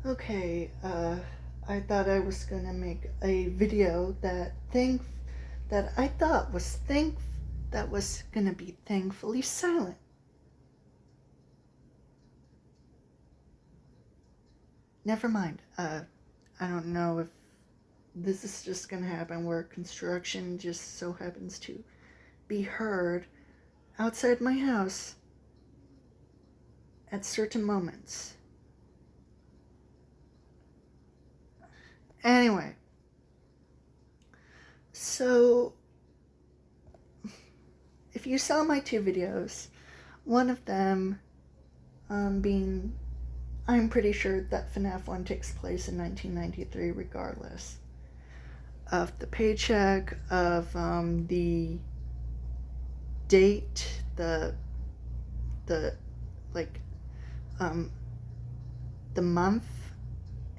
Okay, I thought I was gonna make a video that I thought was that was gonna be thankfully silent. Never mind. I don't know if this is just gonna happen where construction just so happens to be heard outside my house at certain moments. Anyway, so if you saw my two videos, one of them being, I'm pretty sure that FNAF 1 takes place in 1993 regardless of the paycheck, of the date, the like the month,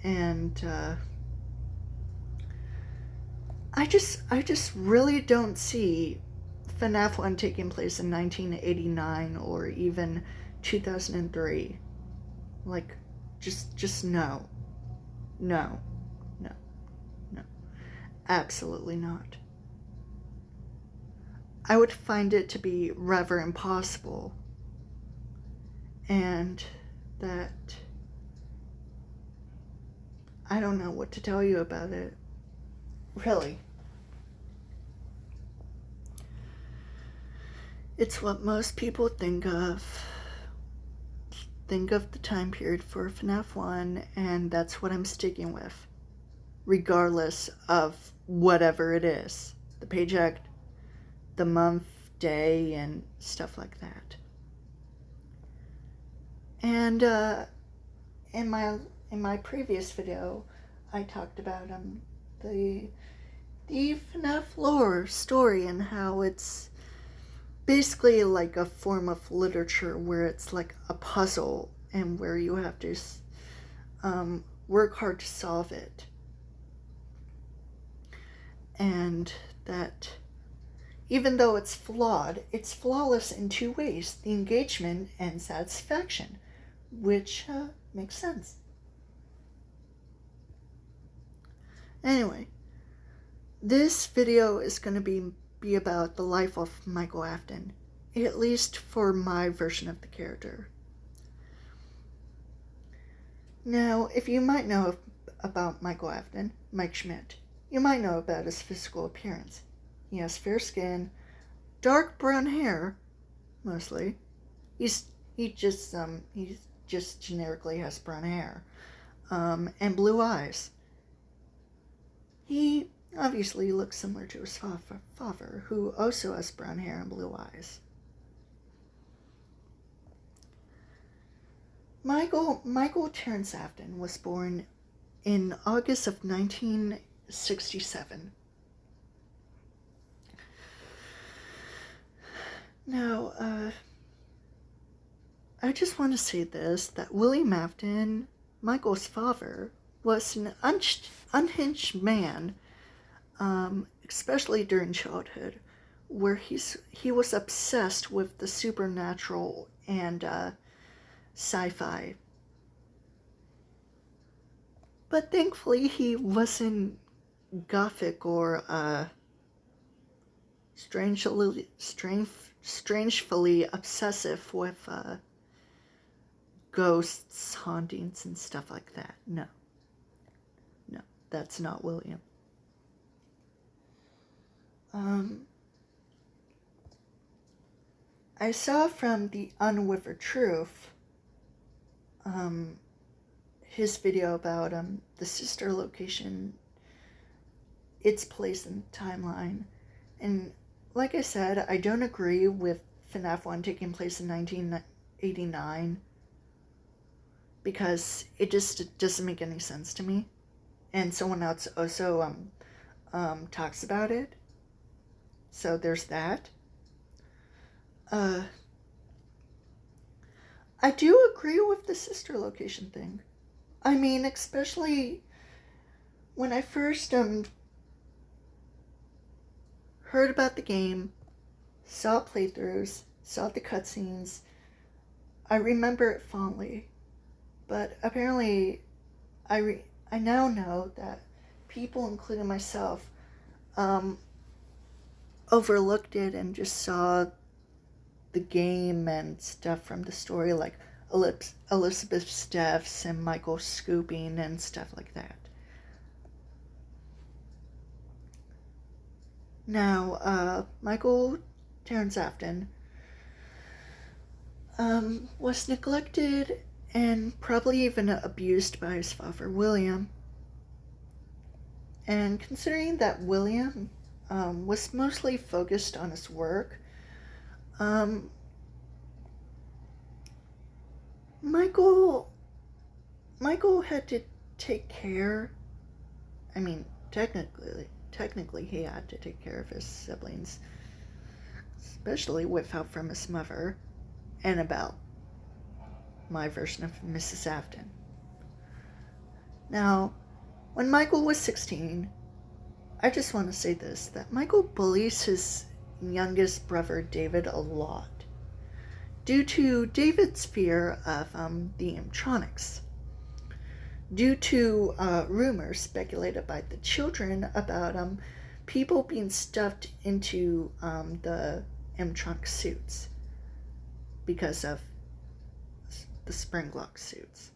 and I just really don't see FNAF 1 taking place in 1989 or even 2003. Like, just no. No. No. No. Absolutely not. I would find it to be rather impossible. And that I don't know what to tell you about it. Really. It's what most people think of the time period for FNAF 1, and that's what I'm sticking with, regardless of whatever it is. The paycheck, the month, day, and stuff like that. And in my previous video, I talked about the FNAF lore story and how it's basically like a form of literature where it's like a puzzle and where you have to work hard to solve it. And that even though it's flawed, it's flawless in two ways: the engagement and satisfaction, which makes sense. Anyway, this video is going to be about the life of Michael Afton, at least for my version of the character. Now, if you might know about Michael Afton, Mike Schmidt, you might know about his physical appearance. He has fair skin, dark brown hair, mostly. He just generically has brown hair, and blue eyes. He obviously looks similar to his father, who also has brown hair and blue eyes. Michael Terrence Afton was born in August of 1967. Now, I just want to say this, that William Afton, Michael's father, was an unhinged man, especially during childhood, where he was obsessed with the supernatural and sci-fi. But thankfully, he wasn't gothic or strangely obsessive with ghosts, hauntings, and stuff like that. No, that's not William. I saw from the Unwithered Truth his video about the sister location, its place in the timeline, and like I said, I don't agree with FNAF 1 taking place in 1989 because it just doesn't make any sense to me, and someone else also talks about it, so there's that. I do agree with the sister location thing. I mean, especially when I first heard about the game, saw playthroughs, saw the cutscenes, I remember it fondly. But apparently I now know that people, including myself, overlooked it and just saw the game and stuff from the story, like Elizabeth Steffs and Michael scooping and stuff like that. Now, Michael Terrence Afton was neglected and probably even abused by his father, William. And considering that William was mostly focused on his work, Michael had to take care. I mean, technically he had to take care of his siblings, especially with help from his mother, Annabelle, my version of Mrs. Afton. Now, when Michael was 16, I just want to say this, that Michael bullies his youngest brother David a lot, due to David's fear of the animatronics, due to rumors speculated by the children about people being stuffed into the animatronic suits because of the spring lock suits.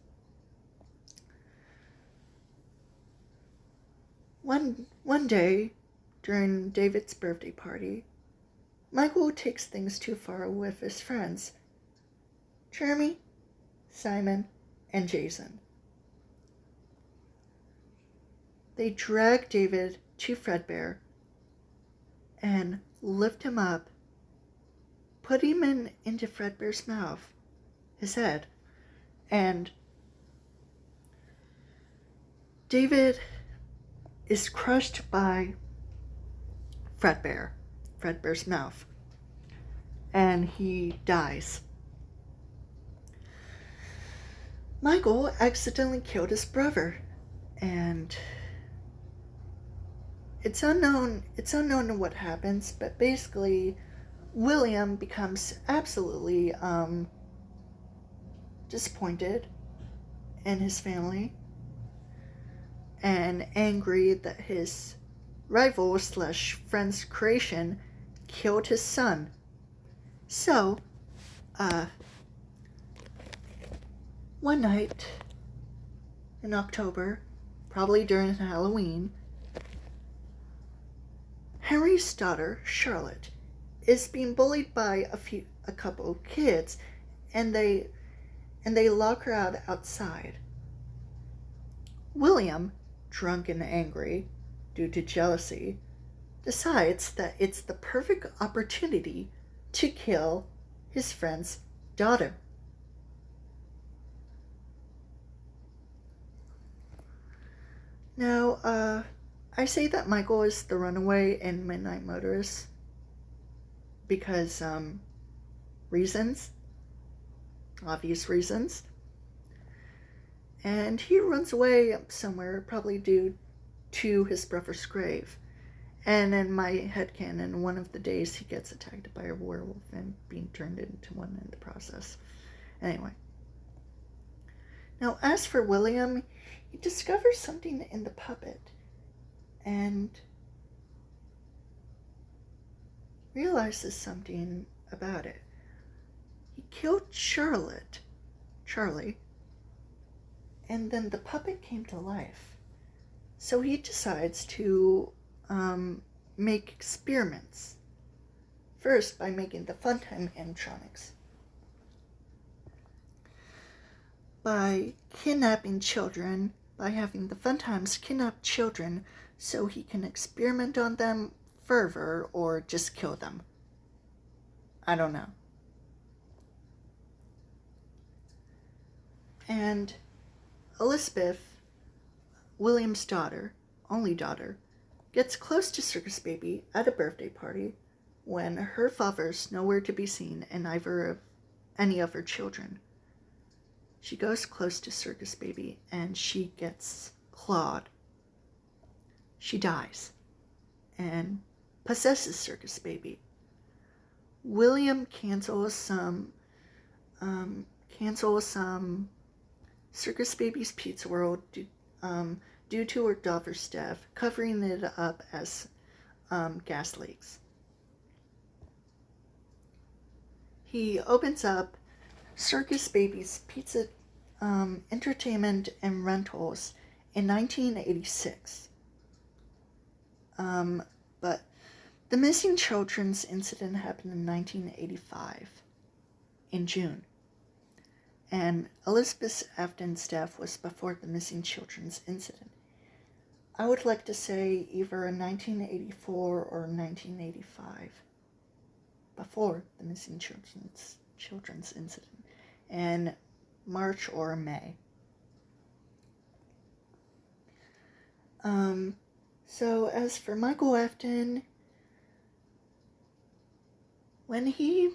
One day, during David's birthday party, Michael takes things too far with his friends, Jeremy, Simon, and Jason. They drag David to Fredbear and lift him up, put him into Fredbear's mouth, his head, and David is crushed by Fredbear's mouth, and he dies. Michael accidentally killed his brother, and it's unknown what happens, but basically William becomes absolutely disappointed in his family and angry that his rival / friend's creation killed his son. So, one night in October, probably during Halloween, Henry's daughter, Charlotte, is being bullied by a couple of kids, and they lock her out outside. William, drunk and angry due to jealousy, decides that it's the perfect opportunity to kill his friend's daughter. Now, I say that Michael is the runaway in Midnight Motorist because, reasons. Obvious reasons. And he runs away somewhere, probably due to his brother's grave. And in my headcanon, one of the days he gets attacked by a werewolf and being turned into one in the process. Anyway. Now, as for William, he discovers something in the puppet and realizes something about it. He killed Charlie, and then the puppet came to life. So he decides to make experiments. First, by making the Funtime animatronics. By kidnapping children, by having the Funtimes kidnap children so he can experiment on them further or just kill them. I don't know. And Elizabeth, William's daughter, only daughter, gets close to Circus Baby at a birthday party when her father's nowhere to be seen in any of her children. She goes close to Circus Baby and she gets clawed. She dies and possesses Circus Baby. William cancels some Circus Baby's Pizza World due to her daughter's staff covering it up as gas leaks. He opens up Circus Baby's Pizza Entertainment and Rentals in 1986. But the missing children's incident happened in 1985, in June. And Elizabeth Afton's death was before the missing children's incident. I would like to say either in 1984 or 1985, before the missing children's incident, in March or May. So as for Michael Afton, when he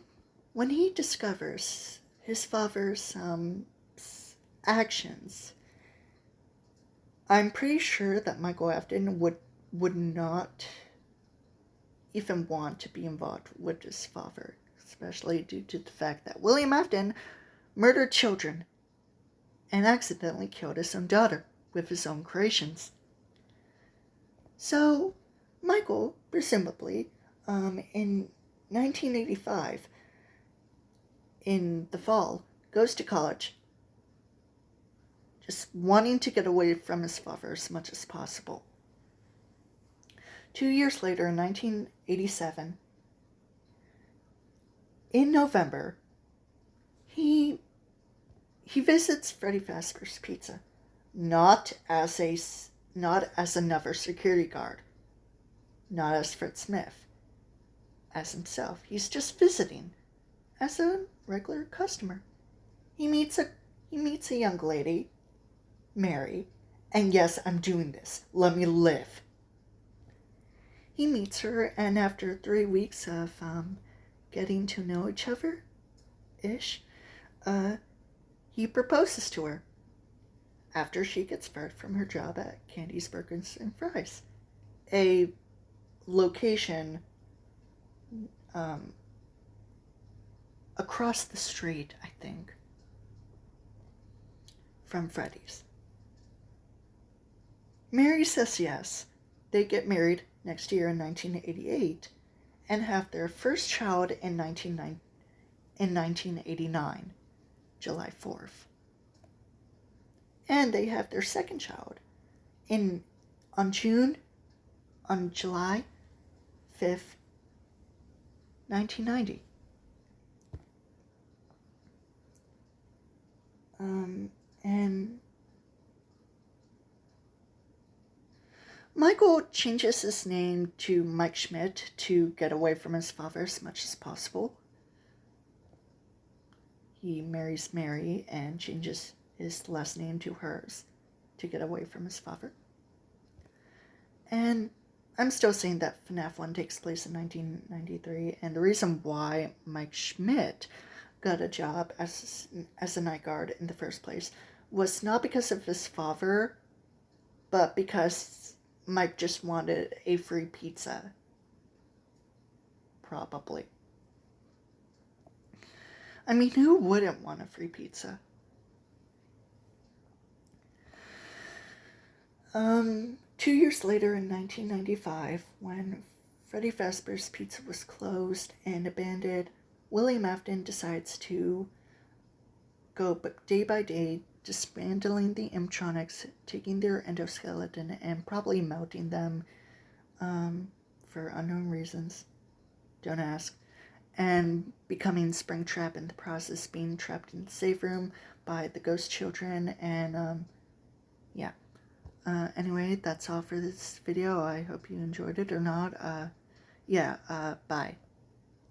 discovers his father's actions, I'm pretty sure that Michael Afton would not even want to be involved with his father, especially due to the fact that William Afton murdered children and accidentally killed his own daughter with his own creations. So, Michael, presumably, in 1985, in the fall, goes to college, just wanting to get away from his father as much as possible. 2 years later, in 1987, in November, he visits Freddy Fazbear's Pizza, not as another security guard, not as Fred Smith, as himself. He's just visiting as a regular customer. He meets a young lady, Mary, and yes, I'm doing this. Let me live. He meets her, and after 3 weeks of getting to know each other-ish, he proposes to her after she gets fired from her job at Candy's Burgers and Fries, a location across the street, I think, from Freddy's. Mary says yes. They get married next year in 1988 and have their first child in 1989, July 4th. And they have their second child on July 5th, 1990. And Michael changes his name to Mike Schmidt to get away from his father as much as possible. He marries Mary and changes his last name to hers to get away from his father. And I'm still saying that FNAF 1 takes place in 1993, and the reason why Mike Schmidt got a job as a night guard in the first place was not because of his father, but because Mike just wanted a free pizza. Probably. I mean, who wouldn't want a free pizza? 2 years later in 1995, when Freddy Fazbear's Pizza was closed and abandoned, William Afton decides to go day by day dismantling the animatronics, taking their endoskeleton and probably melting them for unknown reasons. Don't ask. And becoming Springtrap in the process, being trapped in the safe room by the ghost children, and yeah. Anyway, that's all for this video. I hope you enjoyed it or not. Bye.